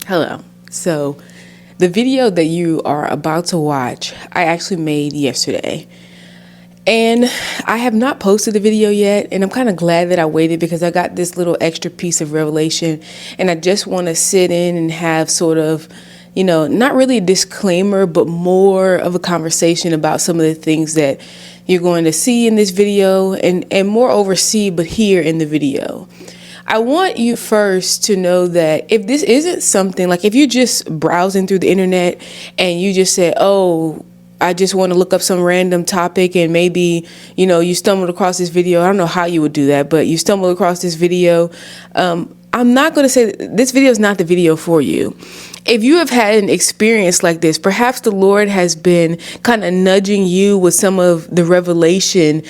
Hello. So the video that you are about to watch, I actually made yesterday. And I have not posted the video yet, and I'm kind of glad that I waited because I got this little extra piece of revelation, and I just want to sit in and have sort of, not really a disclaimer, but more of a conversation about some of the things that you're going to see in this video and moreover see but hear in the video. I want you first to know that if this isn't something like if you're just browsing through the internet and you just say, oh, I just want to look up some random topic and maybe, you stumbled across this video. I don't know how you would do that, but you stumbled across this video. I'm not going to say this video is not the video for you. If you have had an experience like this, perhaps the Lord has been kind of nudging you with some of the revelation.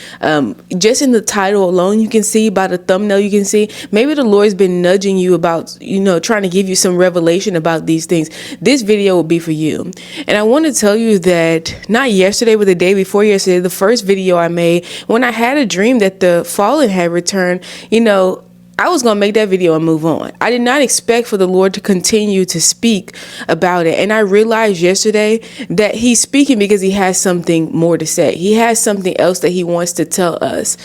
Just in the title alone, you can see by the thumbnail, you can see maybe the Lord's been nudging you about, trying to give you some revelation about these things. This video will be for you. And I want to tell you that not yesterday, but the day before yesterday, the first video I made, when I had a dream that the fallen had returned, I was going to make that video and move on. I did not expect for the Lord to continue to speak about it. And I realized yesterday that he's speaking because he has something more to say. He has something else that he wants to tell us.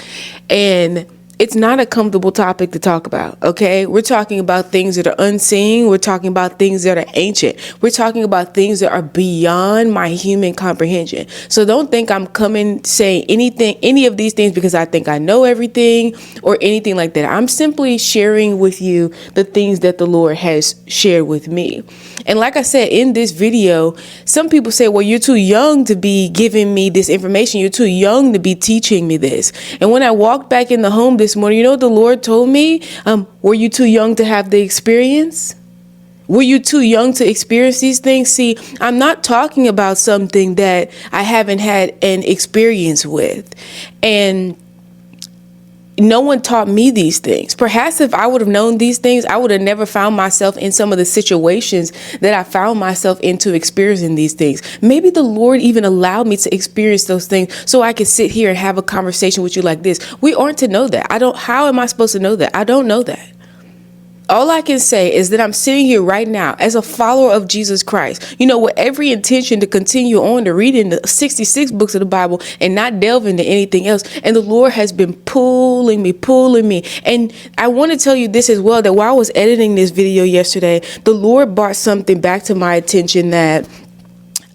And it's not a comfortable topic to talk about, okay? We're talking about things that are unseen. We're talking about things that are ancient. We're talking about things that are beyond my human comprehension. So don't think I'm coming saying any of these things because I think I know everything or anything like that. I'm simply sharing with you the things that the Lord has shared with me. And like I said, in this video, some people say, well, you're too young to be giving me this information. You're too young to be teaching me this. And when I walked back in the home this morning, you know what the Lord told me? Were you too young to have the experience? Were you too young to experience these things? See, I'm not talking about something that I haven't had an experience with. And no one taught me these things. Perhaps if I would have known these things, I would have never found myself in some of the situations that I found myself into experiencing these things. Maybe the Lord even allowed me to experience those things so I could sit here and have a conversation with you like this. We aren't to know that. How am I supposed to know that? I don't know that. All I can say is that I'm sitting here right now as a follower of Jesus Christ, with every intention to continue on to reading the 66 books of the Bible and not delve into anything else. And the Lord has been pulling me. And I want to tell you this as well, that while I was editing this video yesterday, the Lord brought something back to my attention that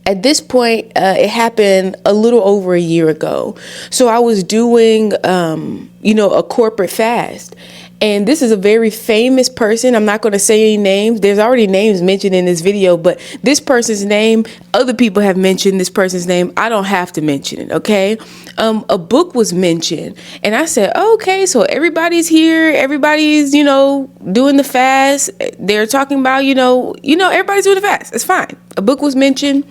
at this point, it happened a little over a year ago. So I was doing, a corporate fast. And this is a very famous person. I'm not going to say any names. There's already names mentioned in this video, but this person's name, other people have mentioned this person's name. I don't have to mention it, okay? A book was mentioned. And I said, okay, so everybody's here. Everybody's, doing the fast. They're talking about, everybody's doing the fast. It's fine. A book was mentioned.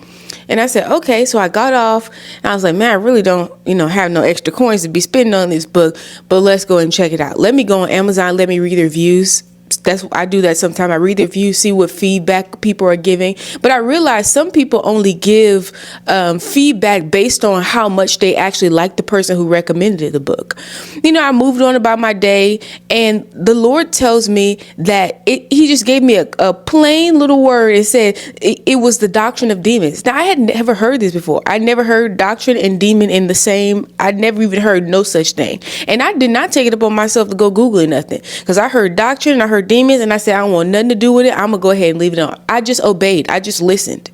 And I said, okay, so I got off and I was like, man, I really don't, have no extra coins to be spending on this book, but let's go and check it out. Let me go on Amazon. Let me read the reviews. I do that sometimes. I read the reviews, see what feedback people are giving. But I realize some people only give feedback based on how much they actually like the person who recommended the book. I moved on about my day, and the Lord tells me that he just gave me a plain little word and said it was the doctrine of demons. Now, I had never heard this before. I never heard doctrine and demon in the same. I'd never even heard no such thing. And I did not take it upon myself to go Googling nothing, because I heard doctrine and I heard demons, and I said, I don't want nothing to do with it. I'm gonna go ahead and leave it on. I just obeyed. I just listened.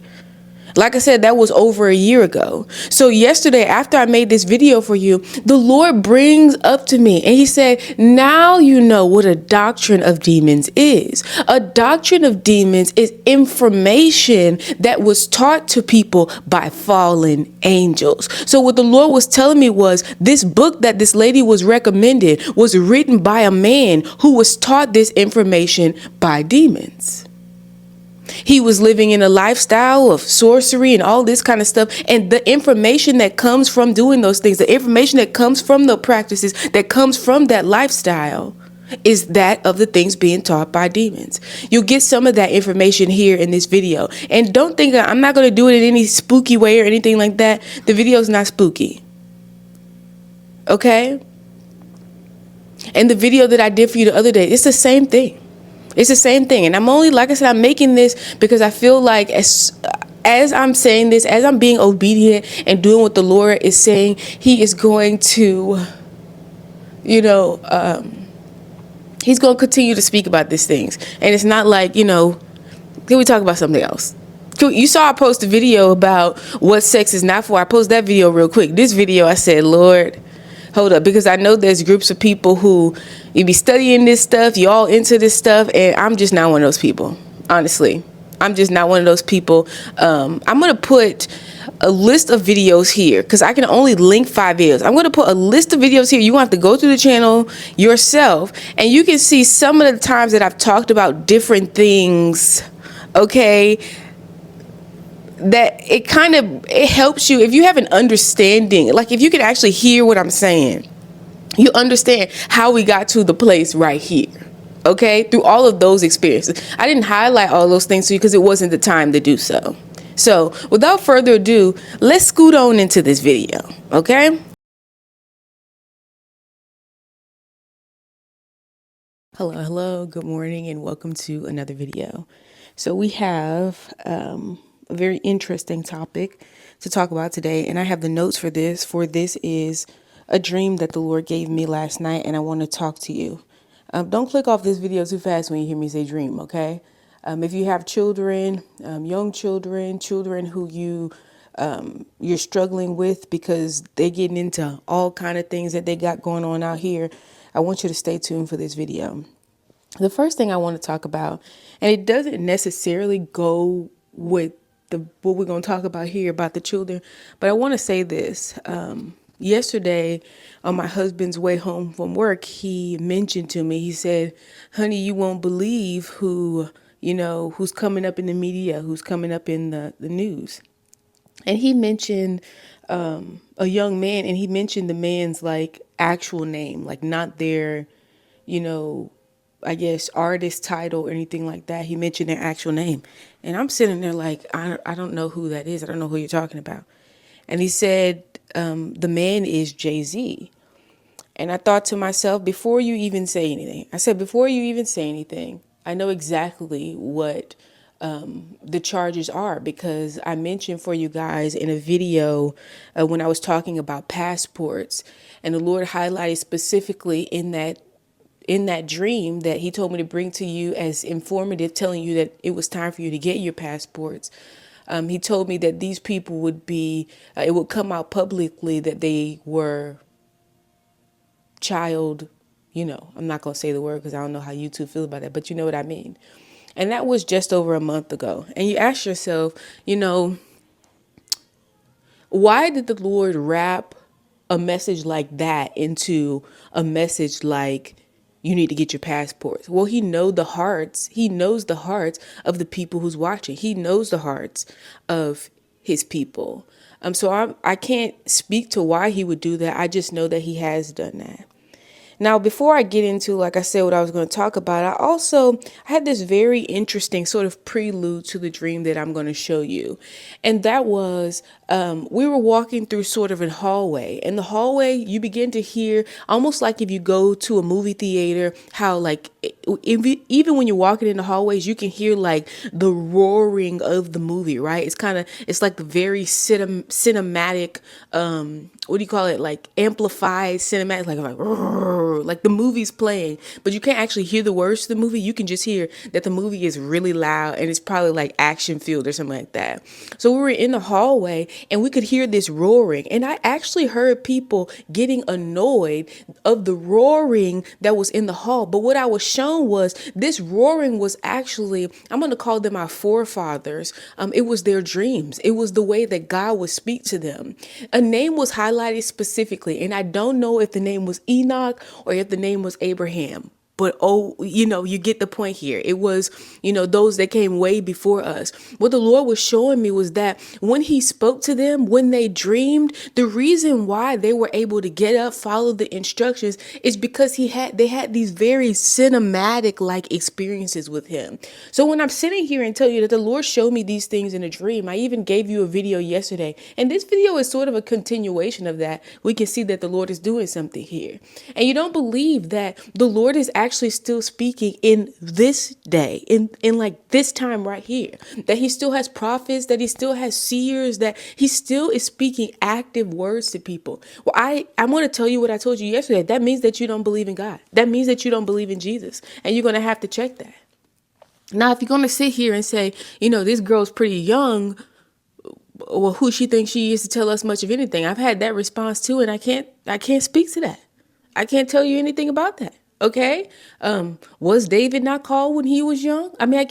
Like I said, that was over a year ago. So yesterday, after I made this video for you, the Lord brings up to me and he said, now you know what a doctrine of demons is. A doctrine of demons is information that was taught to people by fallen angels. So what the Lord was telling me was this book that this lady was recommended was written by a man who was taught this information by demons. He was living in a lifestyle of sorcery and all this kind of stuff. And the information that comes from doing those things, the information that comes from the practices, that comes from that lifestyle, is that of the things being taught by demons. You'll get some of that information here in this video. And don't think I'm not going to do it in any spooky way or anything like that. The video is not spooky. Okay? And the video that I did for you the other day, it's the same thing. It's the same thing. And I'm only, like I said, I'm making this because I feel like as I'm saying this, as I'm being obedient and doing what the Lord is saying, he is going to, you know, he's going to continue to speak about these things. And it's not like, you know, can we talk about something else? You saw I post a video about what sex is not for. I post that video real quick. This video, I said, Lord, hold up, because I know there's groups of people who you be studying this stuff, you all into this stuff, and I'm just not one of those people. Honestly, I'm just not one of those people. I'm gonna put a list of videos here because I can only link 5 videos. I'm gonna put a list of videos here. You want to have to go through the channel yourself, and you can see some of the times that I've talked about different things. Okay, that it helps you if you have an understanding, like if you can actually hear what I'm saying, you understand how we got to the place right here. Okay, through all of those experiences. I didn't highlight all those things to you because it wasn't the time to do so. So without further ado, let's scoot on into this video. Okay. Hello, good morning, and welcome to another video. So we have a very interesting topic to talk about today, and I have the notes for this. This is a dream that the Lord gave me last night, and I want to talk to you. Don't click off this video too fast when you hear me say dream, okay? If you have children, young children, children who you're struggling with because they're getting into all kind of things that they got going on out here, I want you to stay tuned for this video. The first thing I want to talk about, and it doesn't necessarily go with what we're going to talk about here about the children, but I want to say this. Yesterday, on my husband's way home from work, he mentioned to me, he said, honey, you won't believe who's coming up in the media, who's coming up in the news. And he mentioned a young man, and he mentioned the man's like actual name, like not their, I guess, artist title or anything like that. He mentioned their actual name. And I'm sitting there like, I don't know who that is. I don't know who you're talking about. And he said, the man is Jay-Z. And I thought to myself, before you even say anything, I know exactly what the charges are, because I mentioned for you guys in a video when I was talking about passports, and the Lord highlighted specifically in that dream that he told me to bring to you as informative, telling you that it was time for you to get your passports. He told me that these people would be, it would come out publicly that they were child, I'm not going to say the word because I don't know how you two feel about that, but you know what I mean. And that was just over a month ago. And you ask yourself, why did the Lord wrap a message like that into a message like, you need to get your passports? Well, he knows the hearts of the people who's watching. He knows the hearts of his people. So I can't speak to why he would do that. I just know that he has done that. Now, before I get into, like I said, what I was going to talk about, I had this very interesting sort of prelude to the dream that I'm going to show you. And that was, we were walking through sort of a hallway. In the hallway, you begin to hear, almost like if you go to a movie theater, how like, even when you're walking in the hallways, you can hear like the roaring of the movie, right? It's like the very cinematic, what do you call it? Like amplified cinematic, like the movie's playing, but you can't actually hear the words to the movie. You can just hear that the movie is really loud and it's probably like action filled or something like that. So we were in the hallway and we could hear this roaring, and I actually heard people getting annoyed of the roaring that was in the hall. But what I was shown was this roaring was actually, I'm going to call them our forefathers. It was their dreams. It was the way that God would speak to them. A name was highlighted specifically, and I don't know if the name was Enoch or if the name was Abraham. But, you get the point here. It was, those that came way before us. What the Lord was showing me was that when he spoke to them, when they dreamed, the reason why they were able to get up, follow the instructions is because they had these very cinematic like experiences with him. So when I'm sitting here and tell you that the Lord showed me these things in a dream, I even gave you a video yesterday. And this video is sort of a continuation of that. We can see that the Lord is doing something here. And you don't believe that the Lord is actually still speaking in this day, in like this time right here, that he still has prophets, that he still has seers, that he still is speaking active words to people. Well, I want to tell you what I told you yesterday. That means that you don't believe in God. That means that you don't believe in Jesus. And you're going to have to check that. Now, if you're going to sit here and say, this girl's pretty young, well, who she thinks she is to tell us much of anything? I've had that response too, and I can't speak to that. I can't tell you anything about that. Okay. Was David not called when he was young? I mean,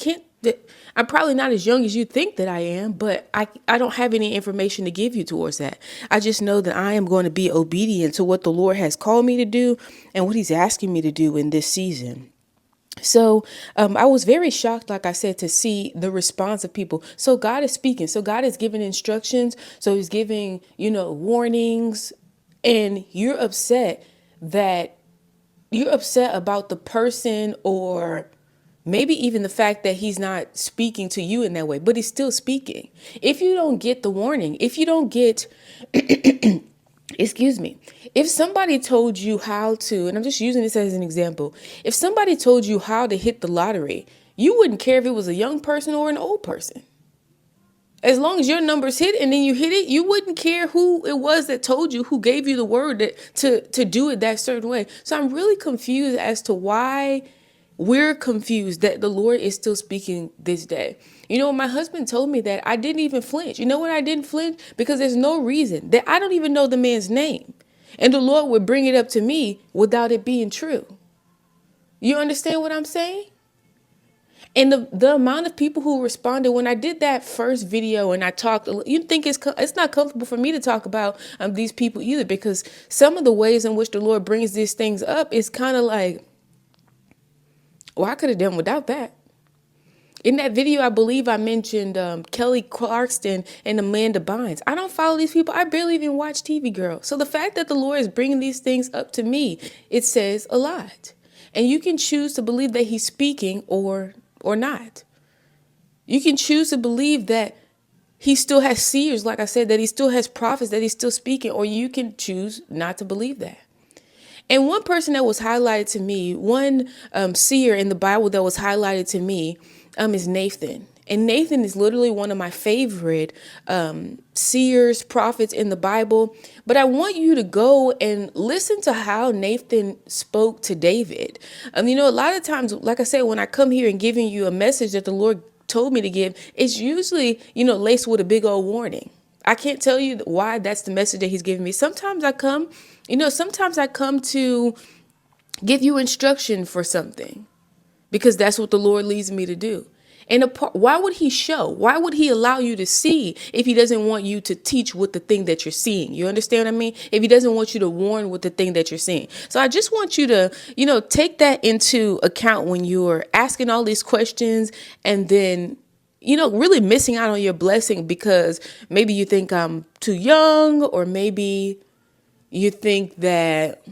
I'm probably not as young as you think that I am, but I don't have any information to give you towards that. I just know that I am going to be obedient to what the Lord has called me to do and what he's asking me to do in this season. So I was very shocked, like I said, to see the response of people. So God is speaking. So God is giving instructions. So he's giving, warnings. And you're upset about the person, or maybe even the fact that he's not speaking to you in that way, but he's still speaking. If you don't get the warning, if you don't get excuse me, if somebody told you how to, and I'm just using this as an example, if somebody told you how to hit the lottery, you wouldn't care if it was a young person or an old person. As long as your numbers hit and then you hit it, you wouldn't care who it was that told you, who gave you the word to do it that certain way. So I'm really confused as to why we're confused that the Lord is still speaking this day. My husband told me that I didn't even flinch. You know what? I didn't flinch because there's no reason that I don't even know the man's name. And the Lord would bring it up to me without it being true. You understand what I'm saying? And the amount of people who responded when I did that first video and I talked, you think it's not comfortable for me to talk about these people either, because some of the ways in which the Lord brings these things up is kind of like, well, I could have done without that. In that video, I believe I mentioned Kelly Clarkson and Amanda Bynes. I don't follow these people. I barely even watch TV, girl. So the fact that the Lord is bringing these things up to me, it says a lot. And you can choose to believe that he's speaking or not. You can choose to believe that he still has seers, like I said, that he still has prophets, that he's still speaking, or you can choose not to believe that. And one person that was highlighted to me, one seer in the Bible that was highlighted to me is Nathan. And Nathan is literally one of my favorite seers, prophets in the Bible. But I want you to go and listen to how Nathan spoke to David. A lot of times, like I said, when I come here and giving you a message that the Lord told me to give, it's usually, laced with a big old warning. I can't tell you why that's the message that he's giving me. Sometimes I come to give you instruction for something because that's what the Lord leads me to do. And why would he show? Why would he allow you to see if he doesn't want you to teach with the thing that you're seeing? You understand what I mean? If he doesn't want you to warn with the thing that you're seeing. So I just want you to, take that into account when you're asking all these questions and then, really missing out on your blessing because maybe you think I'm too young, or maybe you think that,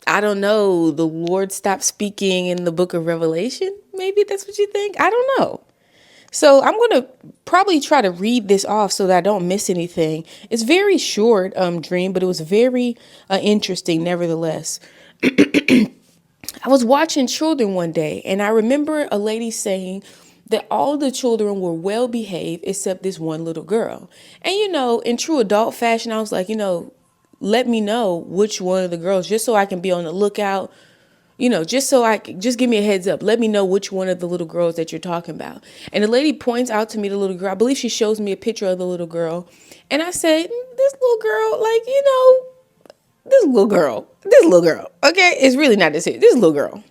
I don't know, the Lord stopped speaking in the book of Revelation. Maybe that's what you think. I don't know. So I'm going to probably try to read this off so that I don't miss anything. It's very short, dream, but it was very interesting nevertheless. I was watching children one day, and I remember a lady saying that all the children were well behaved except this one little girl. And, in true adult fashion, I was like, let me know which one of the girls, just so I can be on the lookout, just give me a heads up. Let me know which one of the little girls that you're talking about. And the lady points out to me the little girl. I believe she shows me a picture of the little girl. And I say, this little girl, this little girl. Okay. It's really not this little girl.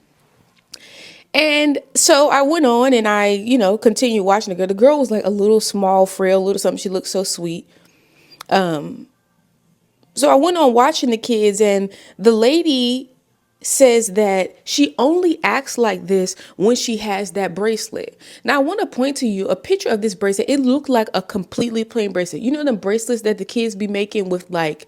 And so I went on and I, continued watching the girl. The girl was like a little small, frail, little something. She looked so sweet. So I went on watching the kids, and the lady says that she only acts like this when she has that bracelet. Now, I want to point to you a picture of this bracelet. It looked like a completely plain bracelet. Them bracelets that the kids be making with there's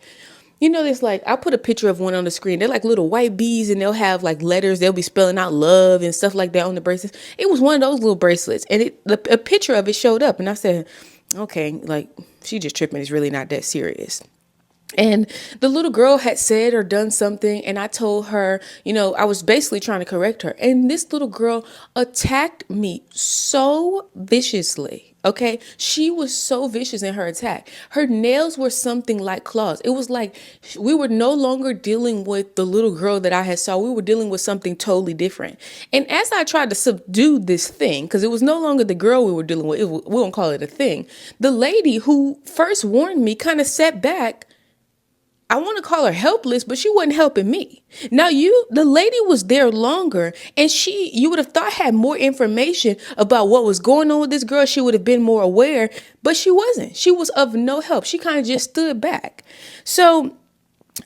I'll put a picture of one on the screen. They're like little white beads, and they'll have like letters. They'll be spelling out love and stuff like that on the bracelets. It was one of those little bracelets, and a picture of it showed up. And I said, okay, she just tripping. It's really not that serious. And the little girl had said or done something, and I told her, I was basically trying to correct her. And this little girl attacked me so viciously. Okay. She was so vicious in her attack. Her nails were something like claws. It was like we were no longer dealing with the little girl that I had saw. We were dealing with something totally different. And as I tried to subdue this thing, because it was no longer the girl we were dealing with, we won't call it a thing. The lady who first warned me kind of sat back. I want to call her helpless, but she wasn't helping me. Now the lady was there longer, and you would have thought had more information about what was going on with this girl. She would have been more aware, but she wasn't. She was of no help. She kind of just stood back. So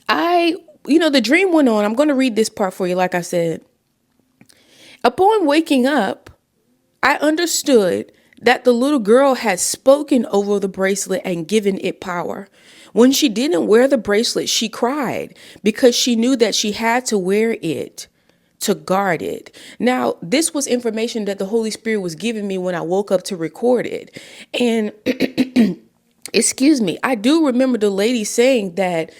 the dream went on. I'm going to read this part for you. Like I said, upon waking up, I understood that the little girl had spoken over the bracelet and given it power. When she didn't wear the bracelet, she cried because she knew that she had to wear it to guard it. Now, this was information that the Holy Spirit was giving me when I woke up to record it. And excuse me, I do remember the lady saying that,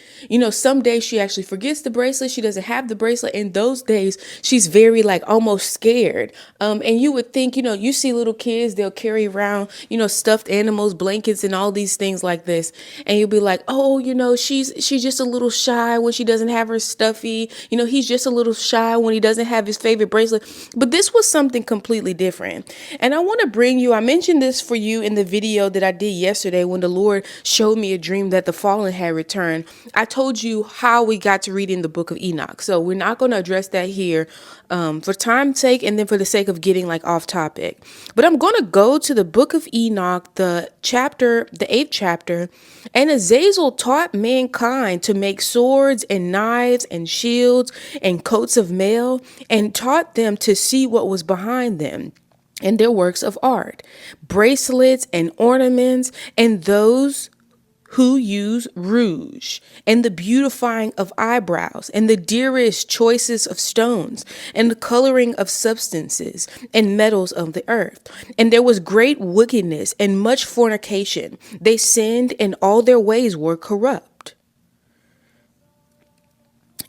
some days she actually forgets the bracelet. She doesn't have the bracelet. In those days, she's very almost scared. And you would think, you see little kids, they'll carry around, stuffed animals, blankets, and all these things like this. And you'll be like, oh, she's just a little shy when she doesn't have her stuffy. He's just a little shy when he doesn't have his favorite bracelet. But this was something completely different. And I mentioned this for you in the video that I did yesterday when the Lord showed me a dream that the fallen had returned. I told you how we got to reading the book of Enoch. So we're not going to address that here for time's sake and then for the sake of getting off topic. But I'm going to go to the book of Enoch, the 8th chapter. And Azazel taught mankind to make swords and knives and shields and coats of mail, and taught them to see what was behind them and their works of art, bracelets and ornaments, and those who use rouge, and the beautifying of eyebrows, and the dearest choices of stones, and the coloring of substances and metals of the earth. And there was great wickedness and much fornication. They sinned, and all their ways were corrupt.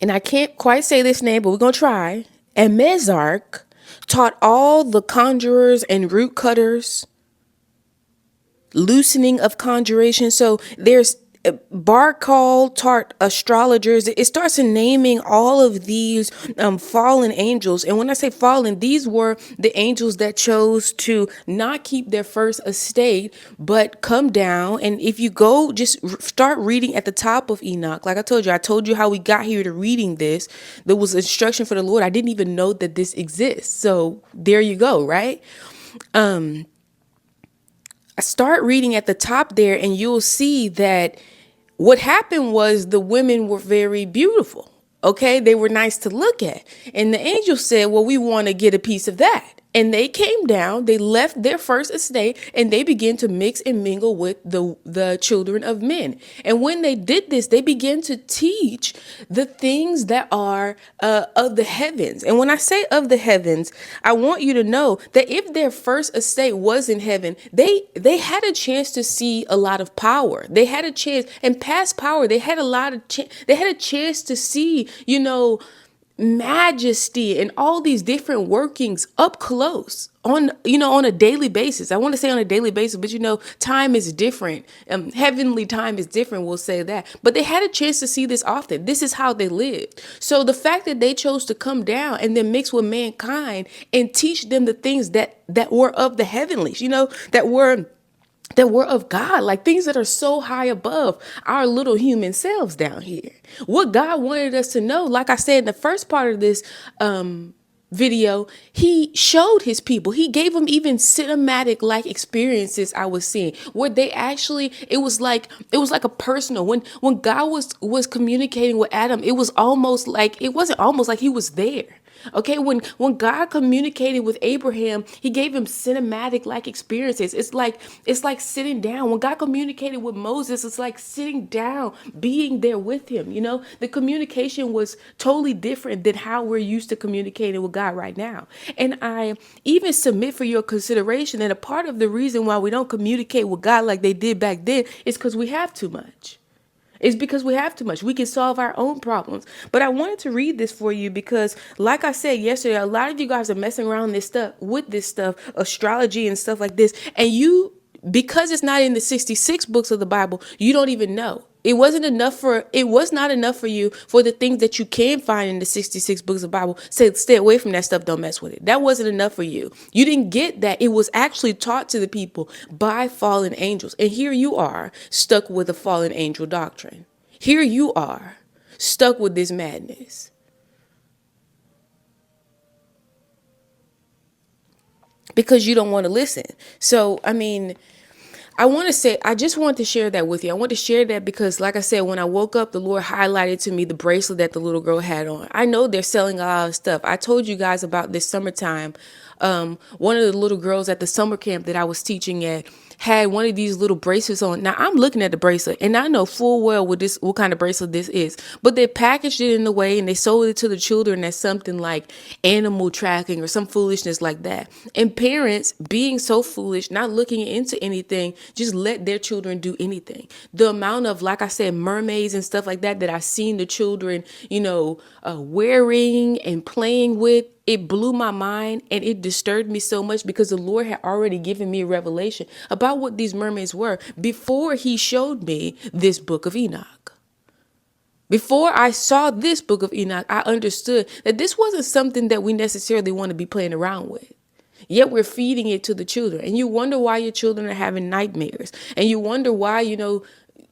And I can't quite say this name, but we're going to try. And Mezarch taught all the conjurers and root cutters, loosening of conjuration. So there's Barkal taught astrologers. It starts naming all of these fallen angels. And when I say fallen, these were the angels that chose to not keep their first estate, but come down. And if you go, just start reading at the top of Enoch. Like I told you how we got here to reading this. There was instruction for the Lord. I didn't even know that this exists. So there you go, right? I start reading at the top there, and you'll see that what happened was the women were very beautiful. Okay, they were nice to look at. And the angel said, well, we want to get a piece of that. And they came down, they left their first estate, and they began to mix and mingle with the children of men. And when they did this, they began to teach the things that are of the heavens. And when I say of the heavens, I want you to know that if their first estate was in heaven, they had a chance to see a lot of power. They had a chance, and past power, they had they had a chance to see, majesty and all these different workings up close on a daily basis. I want to say on a daily basis, but time is different. Heavenly time is different. We'll say that, but they had a chance to see this often. This is how they lived. So the fact that they chose to come down and then mix with mankind and teach them the things that were of the heavenlies, that were of God, like things that are so high above our little human selves down here. What God wanted us to know, like I said in the first part of this video, he showed his people. He gave them even cinematic experiences I was seeing where they actually, it was like a personal, when God was communicating with Adam, it wasn't almost like he was there. Okay, when God communicated with Abraham, he gave him cinematic experiences. It's like sitting down. When God communicated with Moses, it's like sitting down, being there with him. The communication was totally different than how we're used to communicating with God right now. And I even submit for your consideration that a part of the reason why we don't communicate with God like they did back then is because we have too much. It's because we have too much. We can solve our own problems. But I wanted to read this for you because, like I said yesterday, a lot of you guys are messing around with this stuff, astrology and stuff like this. And because it's not in the 66 books of the Bible, you don't even know. It was not enough for you for the things that you can find in the 66 books of the Bible. Say, stay away from that stuff. Don't mess with it. That wasn't enough for you. You didn't get that. It was actually taught to the people by fallen angels. And here you are stuck with a fallen angel doctrine. Here you are stuck with this madness. Because you don't want to listen. So, I mean, I just want to share that with you. I want to share that because, like I said, when I woke up, the Lord highlighted to me the bracelet that the little girl had on. I know they're selling a lot of stuff. I told you guys about this summertime. One of the little girls at the summer camp that I was teaching at had one of these little bracelets on. Now I'm looking at the bracelet and I know full well what kind of bracelet this is, but they packaged it in the way and they sold it to the children as something like animal tracking or some foolishness like that. And parents being so foolish, not looking into anything, just let their children do anything. The amount of, like I said, mermaids and stuff like that I've seen the children, wearing and playing with, it blew my mind and it disturbed me so much because the Lord had already given me a revelation about what these mermaids were before he showed me this book of Enoch. Before I saw this book of Enoch, I understood that this wasn't something that we necessarily want to be playing around with. Yet we're feeding it to the children. And you wonder why your children are having nightmares. And you wonder why,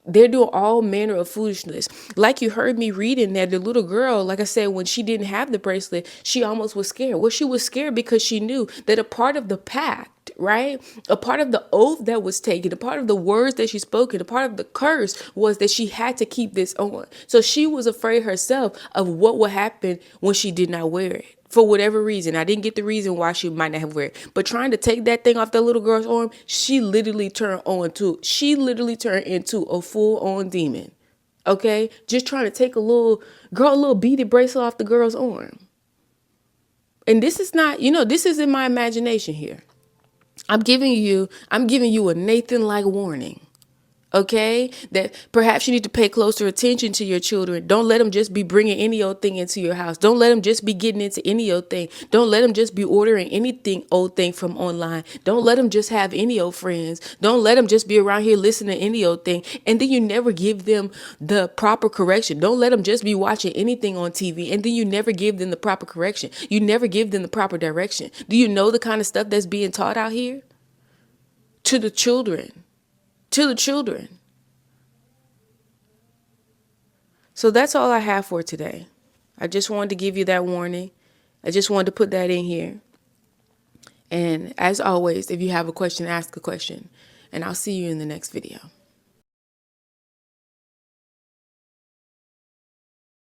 they're doing all manner of foolishness. Like you heard me reading that the little girl, like I said, when she didn't have the bracelet, she almost was scared. Well, she was scared because she knew that a part of the pact, right? A part of the oath that was taken, a part of the words that she spoke, a part of the curse was that she had to keep this on. So she was afraid herself of what would happen when she did not wear it. For whatever reason, I didn't get the reason why she might not have wear it, but trying to take that thing off that little girl's arm, she literally turned into a full-on demon. Okay, just trying to take a little beaded bracelet off the girl's arm. And this is not, this is in my imagination here. I'm giving you a Nathan-like warning. Okay, that perhaps you need to pay closer attention to your children. Don't let them just be bringing any old thing into your house. Don't let them just be getting into any old thing. Don't let them just be ordering anything old thing from online. Don't let them just have any old friends. Don't let them just be around here listening to any old thing. And then you never give them the proper correction. Don't let them just be watching anything on TV. And then you never give them the proper correction. You never give them the proper direction. Do you know the kind of stuff that's being taught out here? To the children. So that's all I have for today. I just wanted to give you that warning. I just wanted to put that in here. And as always, if you have a question, ask a question. And I'll see you in the next video.